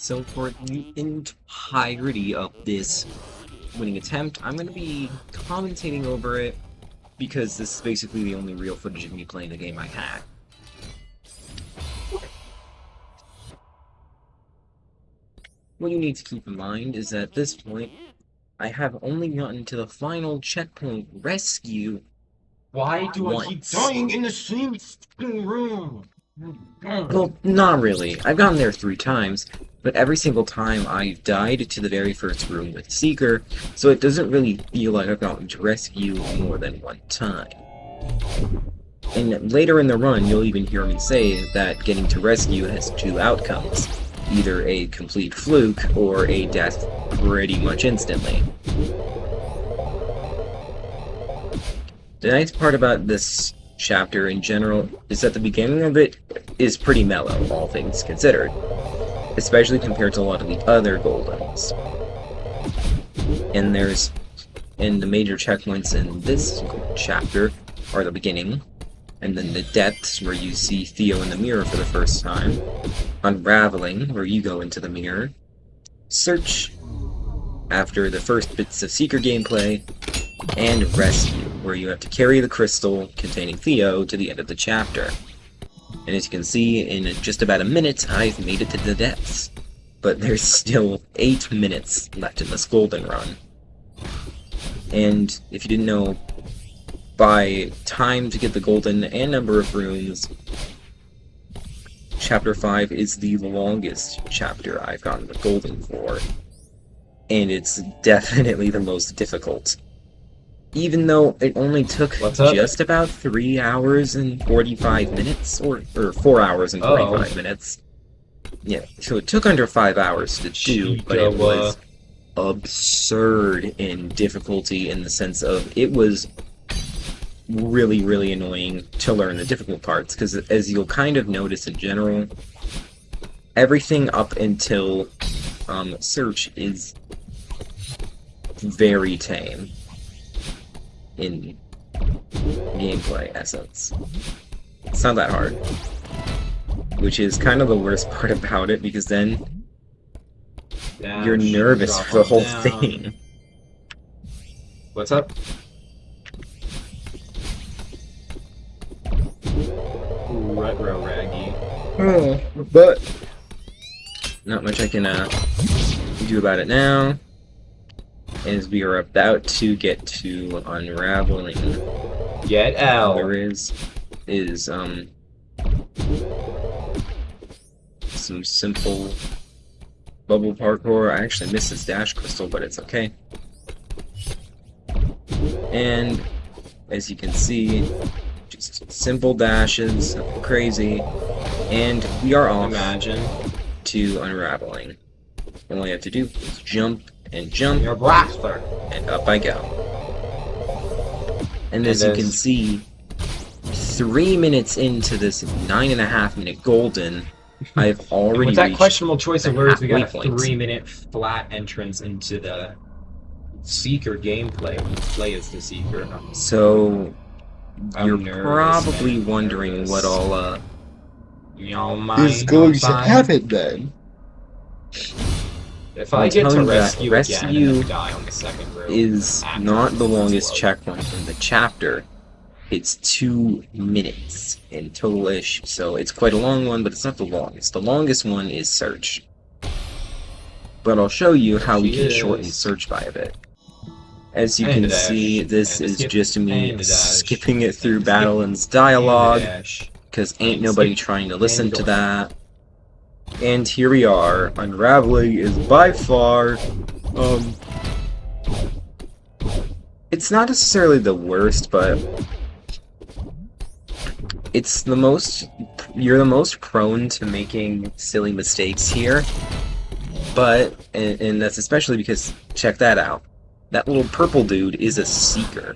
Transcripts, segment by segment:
So for the entirety of this winning attempt, I'm going to be commentating over it because this is basically the only real footage of me playing the game I had. What you need to keep in mind is that at this point, I have only gotten to the final checkpoint rescue. Why do I keep once. dying in the same fucking room? Well, not really. I've gotten there 3 times, but every single time I've died to the very first room with Seeker, so it doesn't really feel like I've gotten to rescue more than 1 time. And later in the run, you'll even hear me say that getting to rescue has 2 outcomes. Either a complete fluke, or a death pretty much instantly. The nice part about this chapter in general is that the beginning of it is pretty mellow, all things considered. Especially compared to a lot of the other Goldens. And the major checkpoints in this chapter are the beginning, and then the depths where you see Theo in the mirror for the first time, Unraveling, where you go into the mirror, Search, after the first bits of Seeker gameplay, and Rescue, where you have to carry the crystal containing Theo to the end of the chapter. And as you can see, in just about a minute, I've made it to the depths. But there's still 8 minutes left in this Golden run. And if you didn't know, by time to get the Golden and number of rooms, Chapter 5 is the longest chapter I've gotten the Golden for. And it's definitely the most difficult. Even though it only took just about 3 hours and 45 minutes, or 4 hours and 45 minutes. Yeah, so it took under 5 hours to do, but it was absurd in difficulty in the sense of it was really, really annoying to learn the difficult parts, because as you'll kind of notice in general, everything up until Search is very tame in gameplay essence. It's not that hard. Which is kind of the worst part about it, because then you're nervous for the whole thing. What's up? Retro Raggy. But not much I can do about it now, as we are about to get to Unraveling. Get out. All there is some simple bubble parkour. I actually missed this dash crystal, but it's okay. And as you can see, just simple dashes, nothing crazy, and we are off to Unraveling. All I have to do is jump and jump, your blaster, and up I go. And as you can see, 3 minutes into this 9.5 minute Golden, I've already with that questionable choice of words, we got a point. 3-minute flat entrance into the Seeker gameplay when you play as the Seeker. So you're nervous, probably man, wondering nervous. what all is going to happen then. If I get to rescue again rescue and then die on the second room, is not the longest checkpoint in the chapter. It's 2 minutes in total-ish, so it's quite a long one, but it's not the longest. The longest one is Search. But I'll show you how we can shorten Search by a bit. As you can see, this is just me skipping it through Battleland's dialogue, because ain't nobody trying to listen to that. And here we are. Unraveling is by far, it's not necessarily the worst, but it's the most, you're the most prone to making silly mistakes here. But, and that's especially because, check that out. That little purple dude is a Seeker.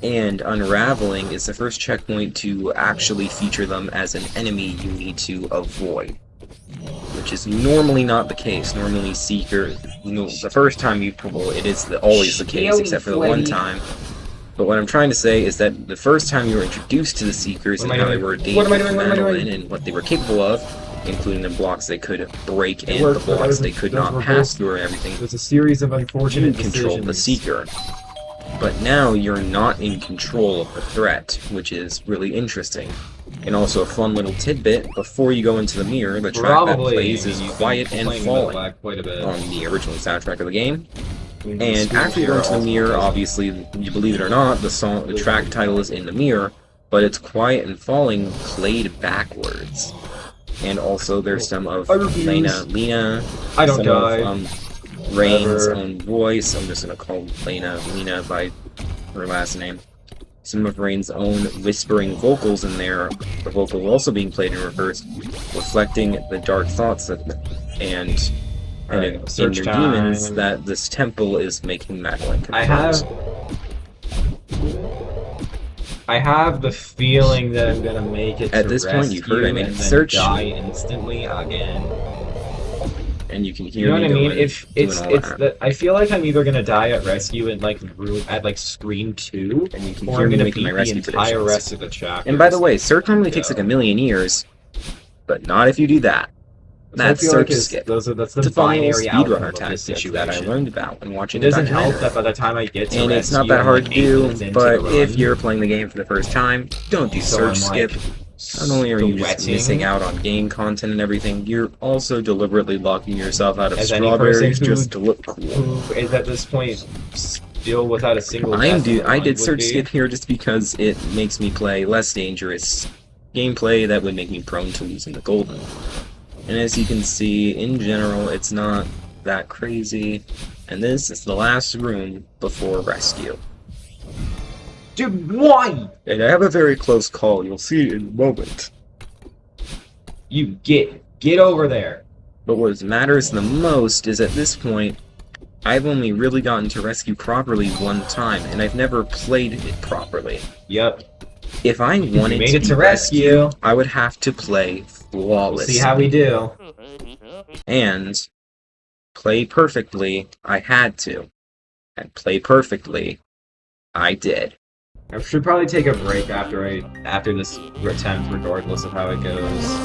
And Unraveling is the first checkpoint to actually feature them as an enemy you need to avoid. Which is normally not the case. Normally Seeker, the first time you pull, it is always the case, except for the one time. But what I'm trying to say is that the first time you were introduced to the Seekers and how they were dangerous and what they were capable of, including the blocks they could break It and the worked, but blocks they could those not were pass both- through and everything. It was a series of You unfortunate control the decisions. Seeker. But now you're not in control of the threat, which is really interesting. And also a fun little tidbit, before you go into the mirror, the track Probably, that plays is you've been Quiet and complaining about Falling that quite a bit. on the original soundtrack of the game. I mean, the And school after you go into the also mirror, plays it. obviously, you believe it or not, the track title is in the mirror, but it's Quiet and Falling played backwards. And also there's some of I refuse. Lena, I don't some die. of Rain's Whatever. own voice. I'm just gonna call Lena by her last name. Some of Rain's own whispering vocals in there, the vocal also being played in reverse, reflecting the dark thoughts and Alright, in search their time. demons that this temple is making Madeline I confirms. have the feeling that I'm gonna make it At to this point, you've heard I rescue made a and then search. die instantly again. And you can hear You know what me I mean? doing- If doing it's all it's that. the I feel like I'm either gonna die at rescue and like at like screen 2, And you can or hear I'm me gonna making beat my the rescue entire predictions. rest of the chapters. And by the way, search normally takes Yeah. like a million years, but not if you do that. So I That's feel search like skip. that's the It's a fun little binary outcome speedrunner of this tactic that I situation. learned about when It watching the doesn't help documentary. that by the time I get to And it's not rescue, that I'm, hard like, to 8 do, minutes into but the if run. you're playing the game for the first time, don't do So search I'm, skip. like, Not only are you just sweating. missing out on game content and everything, you're also deliberately locking yourself out of As any strawberries person who- just to look cool. who is at this point still without a single I death in the I run did would search be. skip here just because it makes me play less dangerous gameplay that would make me prone to losing the golden. And as you can see, in general, it's not that crazy. And this is the last room before rescue. Dude, why? And I have a very close call, you'll see it in a moment. You get over there. But what matters the most is at this point, I've only really gotten to rescue properly one time, and I've never played it properly. Yep. If I wanted made to it be to rescue. I would have to play We'll flawlessly. see how we do. And play perfectly, I had to. And play perfectly, I did. I should probably take a break after this attempt, regardless of how it goes.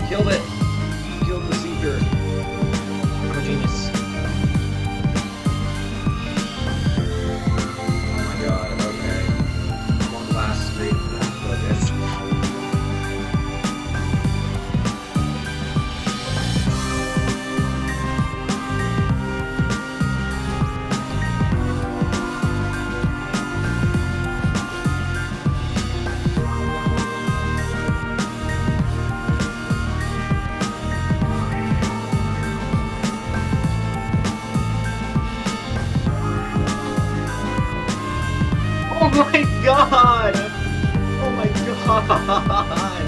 Killed it! Killed the Seeker. I'm a genius. Oh my god, okay. I'm on the last screen for that focus. Oh my god! Oh my god!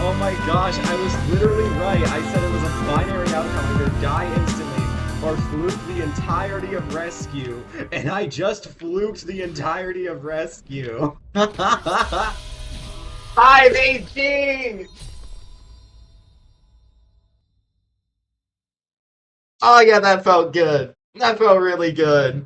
Oh my gosh, I was literally right. I said it was a binary outcome. Either die instantly or fluke the entirety of rescue, and I just fluked the entirety of rescue. 518! Oh yeah, that felt good. That felt really good.